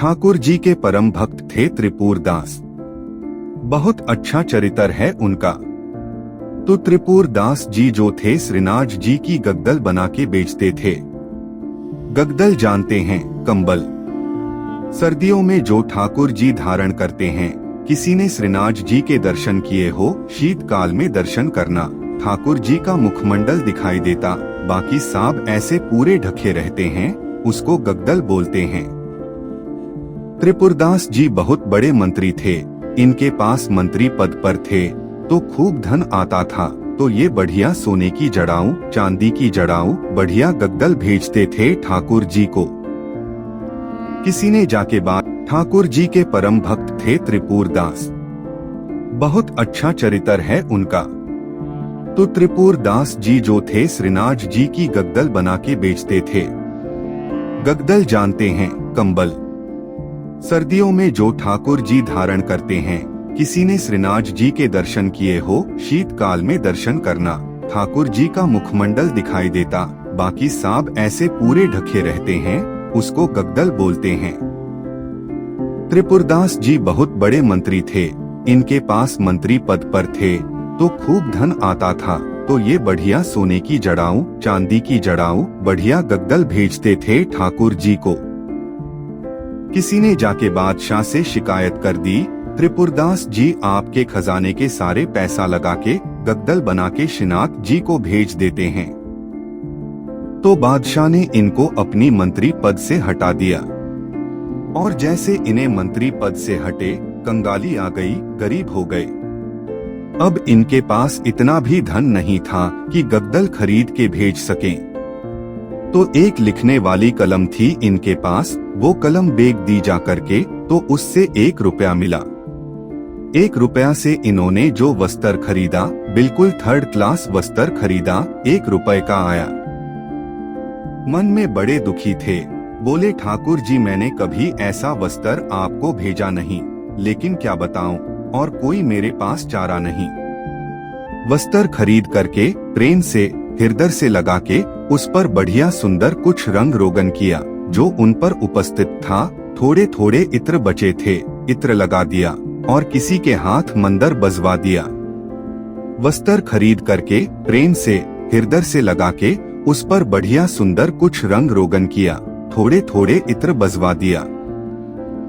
ठाकुर जी के परम भक्त थे त्रिपुरदास। बहुत अच्छा चरित्र है उनका। तो त्रिपुरदास जी जो थे श्रीनाथ जी की गद्दल बना के बेचते थे। गद्दल जानते हैं, कंबल। सर्दियों में जो ठाकुर जी धारण करते हैं। किसी ने श्रीनाथ जी के दर्शन किए हो, शीतकाल में दर्शन करना, ठाकुर जी का मुखमंडल दिखाई देता, बाकी सब ऐसे पूरे ढके रहते हैं, उसको गद्दल बोलते हैं। त्रिपुरदास जी बहुत बड़े मंत्री थे। इनके पास मंत्री पद पर थे तो खूब धन आता था, तो ये बढ़िया सोने की जड़ाऊ, चांदी की जड़ाऊ, बढ़िया गद्दल भेजते थे ठाकुर जी को। किसी ने जाके बात, ठाकुर जी के परम भक्त थे त्रिपुरदास। बहुत अच्छा चरित्र है उनका। तो त्रिपुरदास जी जो थे श्रीनाथ जी की गद्दल बना के बेचते थे। गद्दल जानते हैं, कंबल। सर्दियों में जो ठाकुर जी धारण करते हैं। किसी ने श्रीनाथ जी के दर्शन किए हो, शीतकाल में दर्शन करना, ठाकुर जी का मुखमंडल दिखाई देता, बाकी सब ऐसे पूरे ढके रहते हैं, उसको गद्दल बोलते हैं। त्रिपुरदास जी बहुत बड़े मंत्री थे। इनके पास मंत्री पद पर थे तो खूब धन आता था, तो ये बढ़िया सोने की जड़ाऊ, चांदी की जड़ाऊ, बढ़िया गद्दल भेजते थे ठाकुर जी को। किसी ने जाके बादशाह से शिकायत कर दी, त्रिपुरदास जी आपके खजाने के सारे पैसा लगा के गद्दल बना के श्रीनाथ जी को भेज देते हैं। तो बादशाह ने इनको अपनी मंत्री पद से हटा दिया। और जैसे इन्हें मंत्री पद से हटे, कंगाली आ गई, गरीब हो गए। अब इनके पास इतना भी धन नहीं था कि गद्दल खरीद के भेज सकें। तो एक लिखने वाली कलम थी इनके पास, वो कलम बेच दी जा करके, तो उससे 1 रुपया मिला। 1 रुपया से इन्होंने जो वस्त्र खरीदा, बिल्कुल 3rd क्लास वस्त्र खरीदा, 1 रुपए का आया। मन में बड़े दुखी थे। बोले ठाकुर जी मैंने कभी ऐसा वस्त्र आपको भेजा नहीं, लेकिन क्या बताऊं, और कोई मेरे पास चारा नहीं। वस्त्र खरीद करके प्रेम से हृदय से लगा के उस पर बढ़िया सुंदर कुछ रंग रोगन किया। जो उन पर उपस्थित था, थोड़े थोड़े इत्र बचे थे, इत्र लगा दिया और किसी के हाथ मंदर बजवा दिया। वस्त्र खरीद करके प्रेम से हृदय से लगा के उस पर बढ़िया सुंदर कुछ रंग रोगन किया, थोड़े थोड़े इत्र बजवा दिया।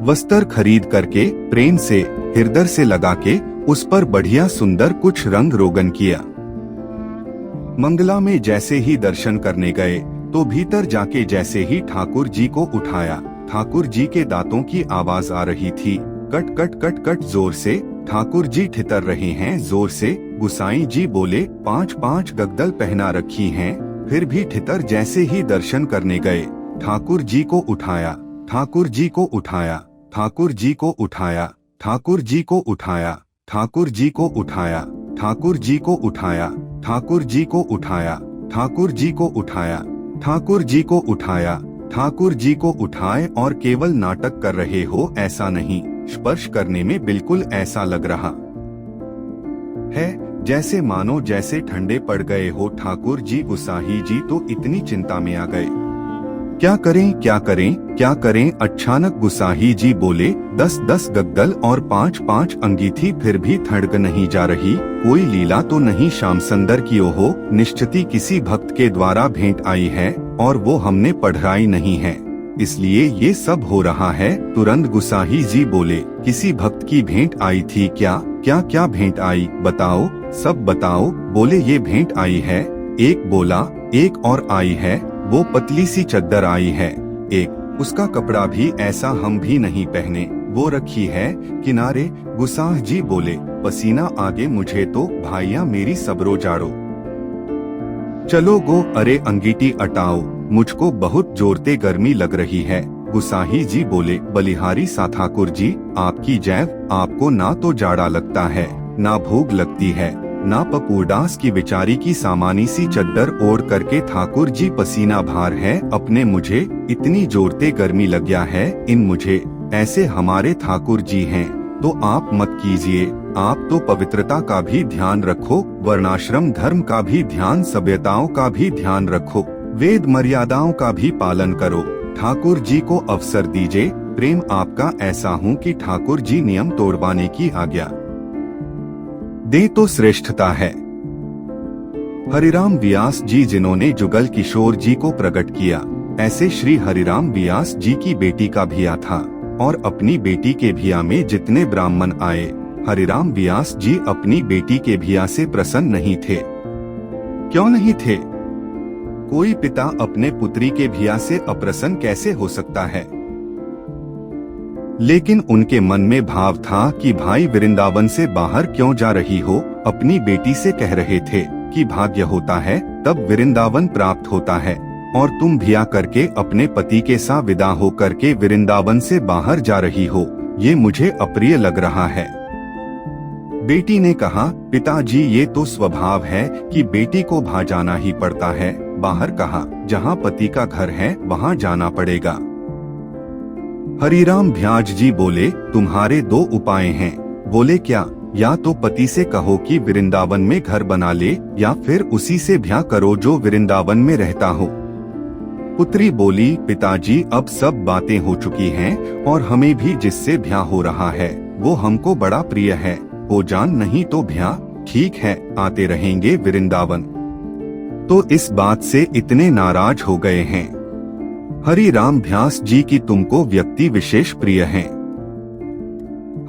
वस्त्र खरीद करके प्रेम से हृदय से लगा के उस पर बढ़िया सुंदर कुछ रंग रोगन किया। मंगला में जैसे ही दर्शन करने गए तो भीतर जाके जैसे ही ठाकुर जी को उठाया, ठाकुर जी के दांतों की आवाज आ रही थी, कट कट कट कट जोर से। ठाकुर जी ठितर रहे हैं जोर से। गुसाई जी बोले 5-5 गद्दल पहना रखी हैं, फिर भी ठितर। जैसे ही दर्शन करने गए, ठाकुर जी को उठाया, ठाकुर जी को उठाया, ठाकुर जी को उठाया, ठाकुर जी को उठाया, ठाकुर जी को उठाया, ठाकुर जी को उठाया, ठाकुर जी को उठाया, ठाकुर जी को उठाया, ठाकुर जी को उठाया, ठाकुर जी को उठाए। और केवल नाटक कर रहे हो ऐसा नहीं, स्पर्श करने में बिल्कुल ऐसा लग रहा है जैसे मानो जैसे ठंडे पड़ गए हो। ठाकुर जी गुसाही जी तो इतनी चिंता में आ गए, क्या करें क्या करें क्या करें। अचानक गुसाही जी बोले 10-10 गद्दल और 5-5 अंगीठी, फिर भी थड़क नहीं जा रही। कोई लीला तो नहीं श्याम सुंदर की हो, निश्चित किसी भक्त के द्वारा भेंट आई है और वो हमने पढ़ाई नहीं है, इसलिए ये सब हो रहा है। तुरंत गुसाही जी बोले किसी भक्त की भेंट आई थी क्या? क्या क्या भेंट आई, बताओ, सब बताओ। बोले ये भेंट आई है। एक बोला एक और आई है, वो पतली सी चद्दर आई है, एक उसका कपड़ा भी ऐसा हम भी नहीं पहने, वो रखी है किनारे। गुसाह जी बोले पसीना आगे मुझे तो, भाइया मेरी सबरो जाड़ो, चलो गो। अरे अंगीठी अटाओ, मुझको बहुत जोरते गर्मी लग रही है। गुसाही जी बोले बलिहारी सा ठाकुर जी आपकी जैव, आपको ना तो जाड़ा लगता है ना भूख लगती है, ना पपूरदास की बेचारी की सामानी सी चद्दर ओढ़ करके ठाकुर जी पसीना भार है अपने मुझे, इतनी जोरते गर्मी लग गया है इन मुझे। ऐसे हमारे ठाकुर जी हैं तो आप मत कीजिए, आप तो पवित्रता का भी ध्यान रखो, वर्णाश्रम धर्म का भी ध्यान, सभ्यताओं का भी ध्यान रखो, वेद मर्यादाओं का भी पालन करो। ठाकुर जी को अवसर दीजिए, प्रेम आपका ऐसा हूँ कि ठाकुर जी नियम तोड़वाने की आज्ञा दे तो श्रेष्ठता है। हरिराम व्यास जी जिन्होंने जुगल किशोर जी को प्रकट किया, ऐसे श्री हरिराम व्यास जी की बेटी का भिया था और अपनी बेटी के भिया में जितने ब्राह्मण आए, हरिराम व्यास जी अपनी बेटी के भिया से प्रसन्न नहीं थे। क्यों नहीं थे? कोई पिता अपने पुत्री के भिया से अप्रसन्न कैसे हो सकता है? लेकिन उनके मन में भाव था कि भाई वृंदावन से बाहर क्यों जा रही हो। अपनी बेटी से कह रहे थे कि भाग्य होता है तब वृंदावन प्राप्त होता है, और तुम भिया करके अपने पति के साथ विदा हो करके वृंदावन से बाहर जा रही हो, ये मुझे अप्रिय लग रहा है। बेटी ने कहा, पिताजी ये तो स्वभाव है कि बेटी को भा जाना ही पड़ता है। बाहर कहा, जहाँ पति का घर है वहाँ जाना पड़ेगा। हरिराम व्यास जी बोले, तुम्हारे दो उपाय हैं। बोले क्या? या तो पति से कहो कि वृंदावन में घर बना ले, या फिर उसी से ब्याह करो जो वृंदावन में रहता हो। पुत्री बोली, पिताजी अब सब बातें हो चुकी हैं और हमें भी जिससे ब्याह हो रहा है वो हमको बड़ा प्रिय है। हो जान नहीं तो ब्याह ठीक है, आते रहेंगे वृंदावन। तो इस बात से इतने नाराज हो गए हैं हरिराम व्यास जी की तुमको व्यक्ति विशेष प्रिय हैं।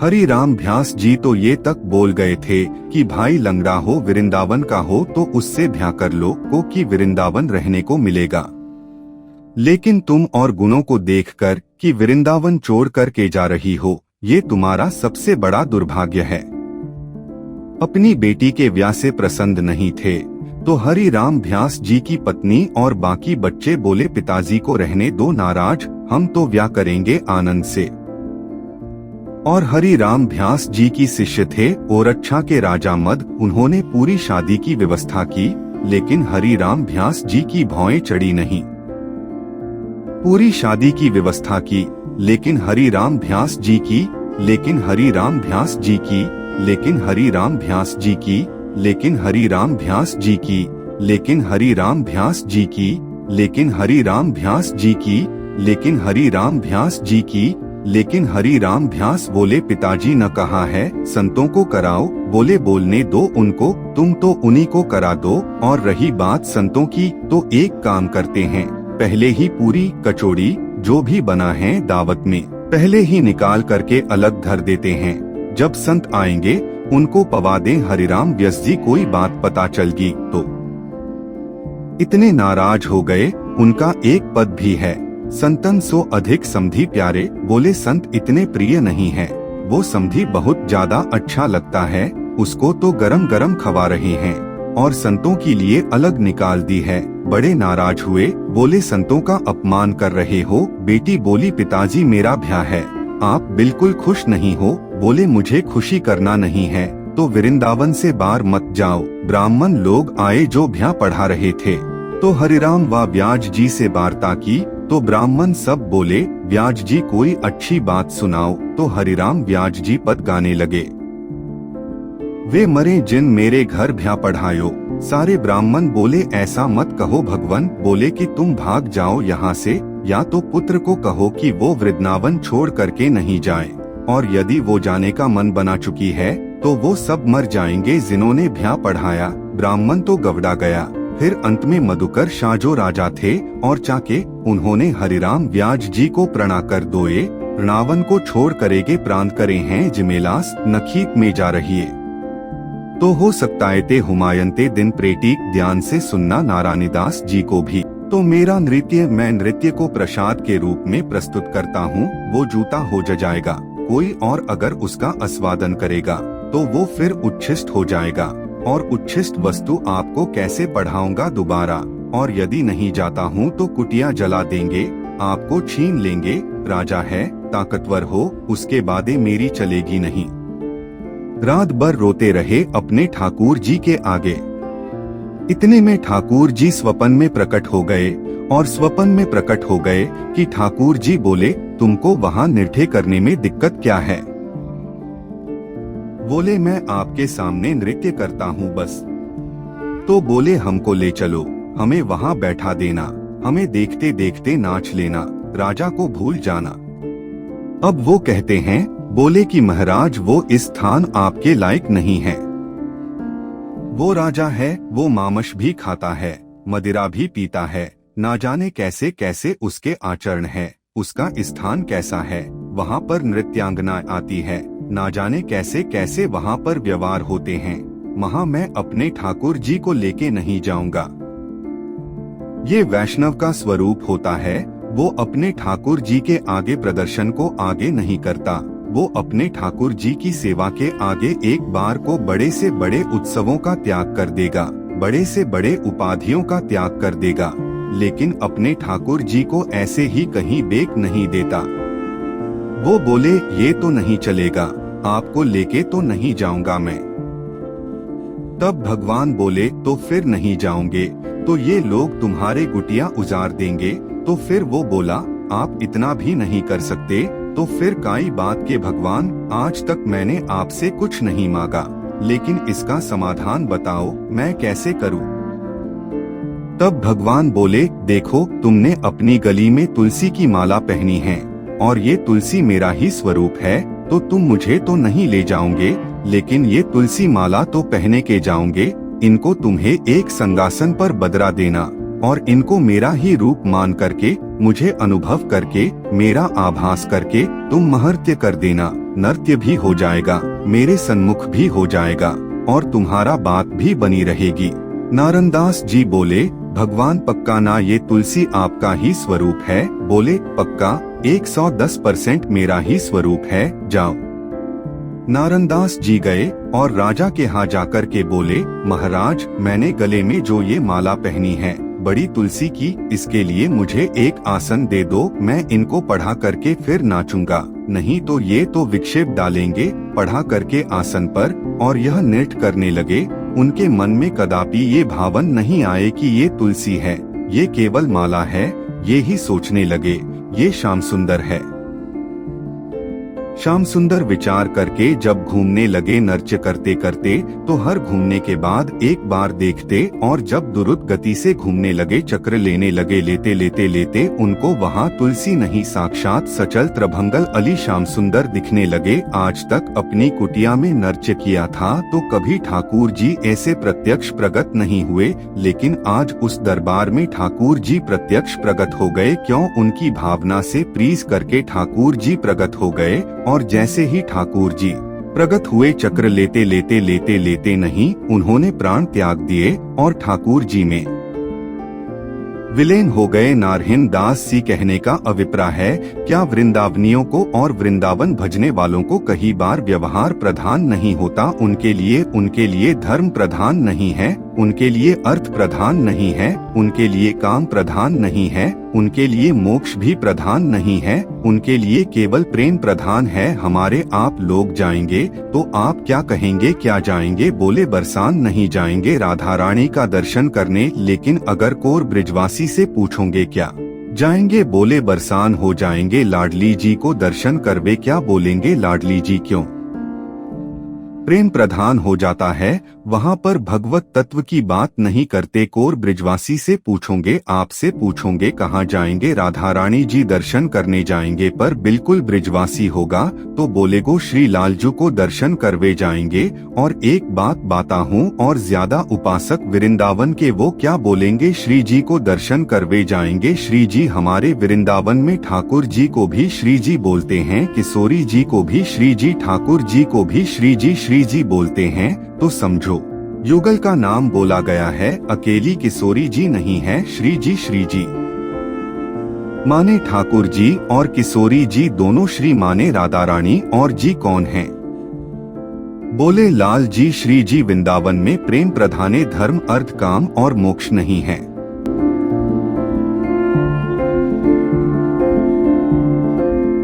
हरिराम व्यास जी तो ये तक बोल गए थे कि भाई लंगड़ा हो वृंदावन का हो तो उससे ब्याह कर लो को कि वृंदावन रहने को मिलेगा। लेकिन तुम और गुणों को देखकर कि वृंदावन छोड़ करके जा रही हो, ये तुम्हारा सबसे बड़ा दुर्भाग्य है। अपनी बेटी के ब्याह से प्रसन्न नहीं थे तो हरिराम व्यास जी की पत्नी और बाकी बच्चे बोले, पिताजी को रहने दो नाराज, हम तो ब्याह करेंगे आनंद से। और हरिराम व्यास जी की शिष्य थे ओरछा के राजा मद, उन्होंने पूरी शादी की व्यवस्था की, लेकिन हरिराम व्यास जी की भौएं चढ़ी नहीं। पूरी शादी की व्यवस्था की, लेकिन हरिराम व्यास जी की, लेकिन हरिराम व्यास जी की, लेकिन हरिराम व्यास जी की, लेकिन हरिराम व्यास जी की, लेकिन हरिराम व्यास जी की, लेकिन हरिराम व्यास जी की, लेकिन हरिराम व्यास जी की, लेकिन हरिराम व्यास बोले, पिताजी न कहा है संतों को कराओ। बोले, बोलने दो उनको, तुम तो उन्हीं को करा दो। और रही बात संतों की तो एक काम करते हैं, पहले ही पूरी कचौड़ी जो भी बना है दावत में पहले ही निकाल करके अलग धर देते हैं। जब संत आएंगे उनको पवा दें। हरिराम व्यास जी कोई बात पता चलगी तो इतने नाराज हो गए, उनका एक पद भी है, संतन सो अधिक समधी प्यारे। बोले, संत इतने प्रिय नहीं है, वो समधी बहुत ज्यादा अच्छा लगता है, उसको तो गरम गरम खवा रहे हैं और संतों के लिए अलग निकाल दी है। बड़े नाराज हुए, बोले, संतों का अपमान कर रहे हो। बेटी बोली, पिताजी मेरा ब्याह है, आप बिल्कुल खुश नहीं हो। बोले, मुझे खुशी करना नहीं है तो वृंदावन से बाहर मत जाओ। ब्राह्मण लोग आए जो ब्याह पढ़ा रहे थे, तो हरिराम व व्यास जी से वार्ता की तो ब्राह्मण सब बोले, व्यास जी कोई अच्छी बात सुनाओ। तो हरिराम व्यास जी पद गाने लगे, वे मरे जिन मेरे घर ब्याह पढ़ायो। सारे ब्राह्मण बोले, ऐसा मत कहो भगवान। बोले कि तुम भाग जाओ यहाँ से, या तो पुत्र को कहो कि वो वृंदावन छोड़ करके नहीं जाए, और यदि वो जाने का मन बना चुकी है तो वो सब मर जाएंगे जिन्होंने ब्याह पढ़ाया। ब्राह्मण तो गवड़ा गया। फिर अंत में मधुकर शाह जो राजा थे और चाके, उन्होंने हरिराम व्यास जी को प्रणाम कर दोए, वृंदावन को छोड़ करेगे प्रांत करे हैं जिमेलास नखीत में जा रही है। तो हो सकता है ते हुमायंते दिन प्रेटिक ध्यान से सुनना नारायणदास जी को भी। तो मेरा नृत्य मैं नृत्य को प्रसाद के रूप में प्रस्तुत करता हूँ, वो जूता हो जाएगा। कोई और अगर उसका आस्वादन करेगा तो वो फिर उच्छिष्ट हो जाएगा, और उच्छिष्ट वस्तु आपको कैसे पढ़ाऊंगा दोबारा। और यदि नहीं जाता हूँ तो कुटिया जला देंगे, आपको छीन लेंगे। राजा है, ताकतवर हो, उसके बादे मेरी चलेगी नहीं। रात भर रोते रहे अपने ठाकुर जी के आगे। इतने में ठाकुर जी स्वप्न में प्रकट हो गए, और स्वप्न में प्रकट हो गए कि ठाकुर जी बोले, तुमको वहाँ नृत्य करने में दिक्कत क्या है? बोले, मैं आपके सामने नृत्य करता हूँ बस। तो बोले, हमको ले चलो, हमें वहाँ बैठा देना, हमें देखते देखते नाच लेना, राजा को भूल जाना। अब वो कहते हैं, बोले कि महाराज वो स्थान आपके लायक नहीं है। वो राजा है, वो मांस भी खाता है, मदिरा भी पीता है, ना जाने कैसे कैसे उसके आचरण है, उसका स्थान कैसा है, वहाँ पर नृत्यांगना आती है, ना जाने कैसे कैसे वहाँ पर व्यवहार होते हैं, वहाँ मैं अपने ठाकुर जी को लेके नहीं जाऊंगा। ये वैष्णव का स्वरूप होता है, वो अपने ठाकुर जी के आगे प्रदर्शन को आगे नहीं करता, वो अपने ठाकुर जी की सेवा के आगे एक बार को बड़े से बड़े उत्सवों का त्याग कर देगा, बड़े से बड़े उपाधियों का त्याग कर देगा, लेकिन अपने ठाकुर जी को ऐसे ही कहीं बेक नहीं देता। वो बोले ये तो नहीं चलेगा, आपको लेके तो नहीं जाऊंगा मैं। तब भगवान बोले तो फिर नहीं जाओगे तो ये लोग तुम्हारे गुटिया उजाड़ देंगे। तो फिर वो बोला आप इतना भी नहीं कर सकते, तो फिर काई बात के भगवान, आज तक मैंने आपसे कुछ नहीं मांगा, लेकिन इसका समाधान बताओ मैं कैसे करूं। तब भगवान बोले देखो तुमने अपनी गली में तुलसी की माला पहनी है और ये तुलसी मेरा ही स्वरूप है, तो तुम मुझे तो नहीं ले जाओगे, लेकिन ये तुलसी माला तो पहने के जाओगे। इनको तुम्हें एक संगासन पर बदरा देना और इनको मेरा ही रूप मान करके, मुझे अनुभव करके, मेरा आभास करके तुम महर्त्य कर देना। नृत्य भी हो जाएगा, मेरे सन्मुख भी हो जाएगा और तुम्हारा बात भी बनी रहेगी। नारनदास जी बोले भगवान पक्का ना ये तुलसी आपका ही स्वरूप है? बोले पक्का 110% मेरा ही स्वरूप है, जाओ। नारनदास जी गए और राजा के यहाँ जाकर के बोले महाराज मैंने गले में जो ये माला पहनी है बड़ी तुलसी की, इसके लिए मुझे एक आसन दे दो, मैं इनको पढ़ा करके फिर नाचूंगा, नहीं तो ये तो विक्षेप डालेंगे पढ़ा करके आसन पर और यह नृत्य करने लगे। उनके मन में कदापि ये भावन नहीं आए कि ये तुलसी है, ये केवल माला है, ये ही सोचने लगे ये श्याम सुंदर है। श्याम सुंदर विचार करके जब घूमने लगे नृत्य करते करते, तो हर घूमने के बाद एक बार देखते और जब दुरुत गति से घूमने लगे, चक्र लेने लगे, लेते लेते लेते उनको वहाँ तुलसी नहीं साक्षात सचल त्रभंगल अली श्याम सुंदर दिखने लगे। आज तक अपनी कुटिया में नृत्य किया था तो कभी ठाकुर जी ऐसे प्रत्यक्ष प्रकट नहीं हुए, लेकिन आज उस दरबार में ठाकुर जी प्रत्यक्ष प्रकट हो गए। क्यों? उनकी भावना से प्रीज करके ठाकुर जी प्रकट हो गए और जैसे ही ठाकुर जी प्रकट हुए, चक्र लेते लेते लेते लेते नहीं, उन्होंने प्राण त्याग दिए और ठाकुर जी में विलीन हो गए। नारहिन दास सी कहने का अभिप्राय है, क्या वृंदावनियों को और वृंदावन भजने वालों को कई बार व्यवहार प्रधान नहीं होता? उनके लिए धर्म प्रधान नहीं है, उनके लिए अर्थ प्रधान नहीं है, उनके लिए काम प्रधान नहीं है, उनके लिए मोक्ष भी प्रधान नहीं है, उनके लिए केवल प्रेम प्रधान है। हमारे आप लोग जाएंगे तो आप क्या कहेंगे? क्या जाएंगे? बोले बरसान नहीं जाएंगे राधा रानी का दर्शन करने, लेकिन अगर कोर ब्रिजवासी से पूछोगे क्या जाएंगे? बोले बरसान हो जाएंगे लाडली जी को दर्शन करवे। क्या बोलेंगे? लाडली जी क्यों? प्रेम प्रधान हो जाता है, वहाँ पर भगवत तत्व की बात नहीं करते। कोर ब्रिजवासी से पूछोगे, आपसे पूछोगे कहाँ जाएंगे? राधा रानी जी दर्शन करने जाएंगे। पर बिल्कुल ब्रिजवासी होगा तो बोलेगो श्री लालजू को दर्शन करवे जाएंगे। और एक बात बाता हूँ, और ज्यादा उपासक वृंदावन के वो क्या बोलेंगे? श्री जी को दर्शन करवे जाएंगे। श्री जी हमारे वृंदावन में ठाकुर जी को भी श्री जी बोलते हैं, किशोरी जी को भी श्री जी, ठाकुर जी को भी श्री जी बोलते हैं। तो समझो युगल का नाम बोला गया है, अकेली किशोरी जी नहीं है, श्री जी माने ठाकुर जी और किशोरी जी दोनों श्री माने राधा रानी। और जी कौन है? बोले लाल जी। श्री जी वृंदावन में प्रेम प्रधाने, धर्म अर्थ काम और मोक्ष नहीं है।